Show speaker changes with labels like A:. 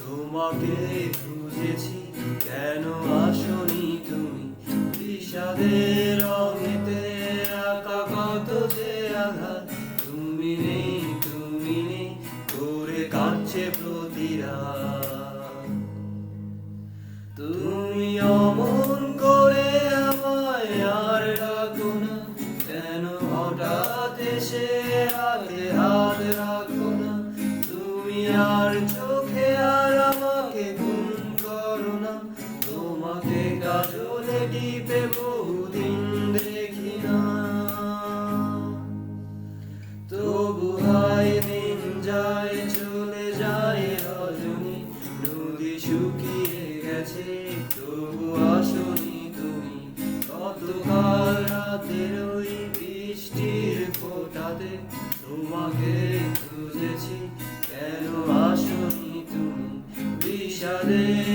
A: তোমাকে খুঁজেছি, কেন আসনি তুমি? বিষাদের রঙেতে আঁকা কত যে আঘাত, তুমি নেই, তুমি নেই করে কাটছে প্রতি রাত। তুমি অমন করে আমায় আর ডাকো না, কেন হঠাৎ এসে হাতে হাত রাখো না? তুমি আর চোখে আর আমাকে গুম করো না, তোমাকে কাজলে টিপে বহুদিন দেখি না। তবু হায় দিন যায় চলে যায় রজনী, নদী শুকিয়ে গেছে তবু আসনি তুমি। গতকাল রাতের ওই বৃষ্টির ফোঁটাতে তোমাকে খুঁজেছি, কেন আসনি তুমি? বিষাদের